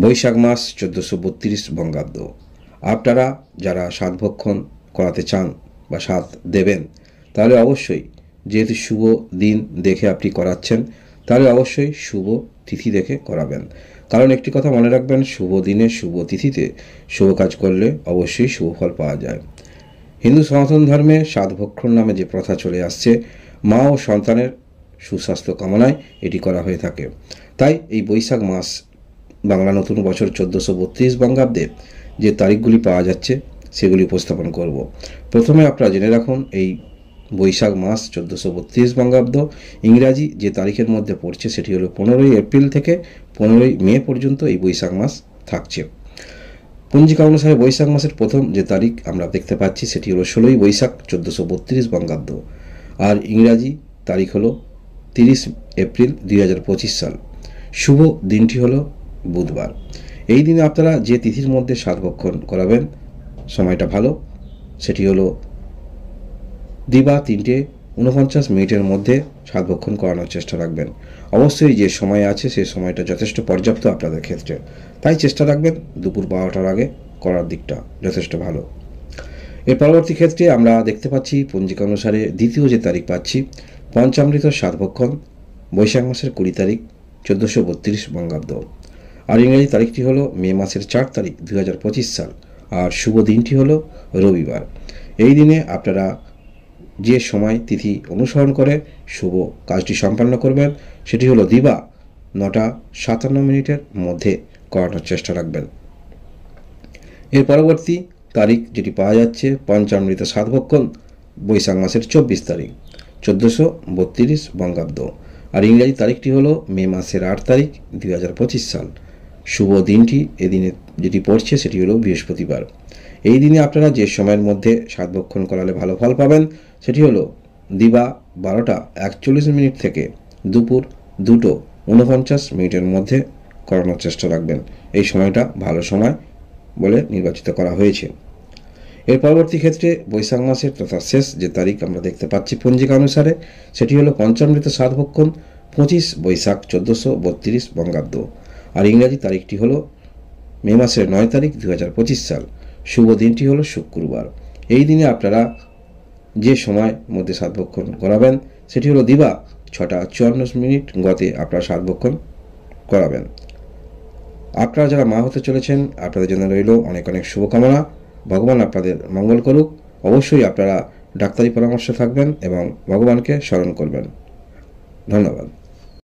বৈশাখ মাস 1432 বঙ্গাব্দ। আপনারা যারা সাতভক্ষণ করাতে চান বা সাত দেবেন, তাহলে অবশ্যই যেহেতু শুভ দিন দেখে আপনি করাচ্ছেন, তাহলে অবশ্যই শুভ তিথি দেখে করাবেন। কারণ একটি কথা মনে রাখবেন, শুভ দিনে শুভ তিথিতে শুভ কাজ করলে অবশ্যই শুভ ফল পাওয়া যায়। হিন্দু সনাতন ধর্মে সাতভক্ষণ নামে যে প্রথা চলে আসছে, মা ও সন্তানের সুস্বাস্থ্য কামনায় এটি করা হয়ে থাকে। তাই এই বৈশাখ মাস বাংলা নতুন বছর 1432 বঙ্গাব্দে যে তারিখগুলি পাওয়া যাচ্ছে সেগুলি উপস্থাপন করব। প্রথমে আপনারা জেনে রাখুন, এই বৈশাখ মাস 1432 বঙ্গাব্দ ইংরাজি যে তারিখের মধ্যে পড়ছে সেটি হলো 15ই এপ্রিল থেকে 15ই মে পর্যন্ত এই বৈশাখ মাস থাকছে। পঞ্জিকা অনুসারে বৈশাখ মাসের প্রথম যে তারিখ আমরা দেখতে পাচ্ছি সেটি হলো 16ই বৈশাখ 1432 বঙ্গাব্দ, আর ইংরাজি তারিখ হলো 30 এপ্রিল 2025 সাল। শুভ দিনটি হলো বুধবার। এই দিনে আপনারা যে তিথির মধ্যে সাতভক্ষণ করাবেন, সময়টা ভালো, সেটি হলো দিবা 3:49 মিনিটের মধ্যে সাতভক্ষণ করানোর চেষ্টা রাখবেন। অবশ্যই যে সময় আছে সেই সময়টা যথেষ্ট পর্যাপ্ত আপনাদের ক্ষেত্রে, তাই চেষ্টা রাখবেন দুপুর 12টার আগে করার দিকটা যথেষ্ট ভালো। এর পরবর্তী ক্ষেত্রে আমরা দেখতে পাচ্ছি পঞ্জিকা অনুসারে দ্বিতীয় যে তারিখ পাচ্ছি, পঞ্চামৃত সাতভক্ষণ বৈশাখ মাসের 20 তারিখ 1432 বঙ্গাব্দ, আর ইংরেজি তারিখটি হলো মে মাসের 4 তারিখ 2025 সাল, আর শুভ দিনটি হলো রবিবার। এই দিনে আপনারা যে সময় তিথি অনুসরণ করে শুভ কাজটি সম্পন্ন করবেন সেটি হলো দিবা 9:57 মিনিটের মধ্যে করানোর চেষ্টা রাখবেন। এর পরবর্তী তারিখ যেটি পাওয়া যাচ্ছে পঞ্চামৃত সাতভক্ষণ বৈশাখ মাসের 24 তারিখ 1432 বঙ্গাব্দ, আর ইংরেজি তারিখটি হলো মে মাসের 8 তারিখ 2025 সাল। শুভ দিনটি এদিনে যেটি পড়ছে সেটি হলো বৃহস্পতিবার। এই দিনে আপনারা যে সময়ের মধ্যে সাতভক্ষণ করালে ভালো ফল পাবেন সেটি হলো দিবা 12:41 মিনিট থেকে দুপুর 2:49 মিনিটের মধ্যে করানোর চেষ্টা রাখবেন। এই সময়টা ভালো সময় বলে নির্বাচিত করা হয়েছে। এর পরবর্তী ক্ষেত্রে বৈশাখ মাসের তথা শেষ যে তারিখ আমরা দেখতে পাচ্ছি পঞ্জিকা অনুসারে সেটি হলো পঞ্চামৃত সাতভক্ষণ 25 বৈশাখ 1432 বঙ্গাব্দ, আর ইংরাজি তারিখটি হলো মে মাসের 9 তারিখ 2025 সাল। শুভ দিনটি হলো শুক্রবার। এই দিনে আপনারা যে সময় মধ্যে সাতভক্ষণ করাবেন সেটি হলো দিবা 6:54 মিনিট গতে আপনারা সাতভক্ষণ করাবেন। আপনারা যারা মা হতে চলেছেন আপনাদের জন্য রইল অনেক অনেক শুভকামনা। ভগবান আপনাদের মঙ্গল করুক। অবশ্যই আপনারা ডাক্তারি পরামর্শ থাকবেন এবং ভগবানকে স্মরণ করবেন। ধন্যবাদ।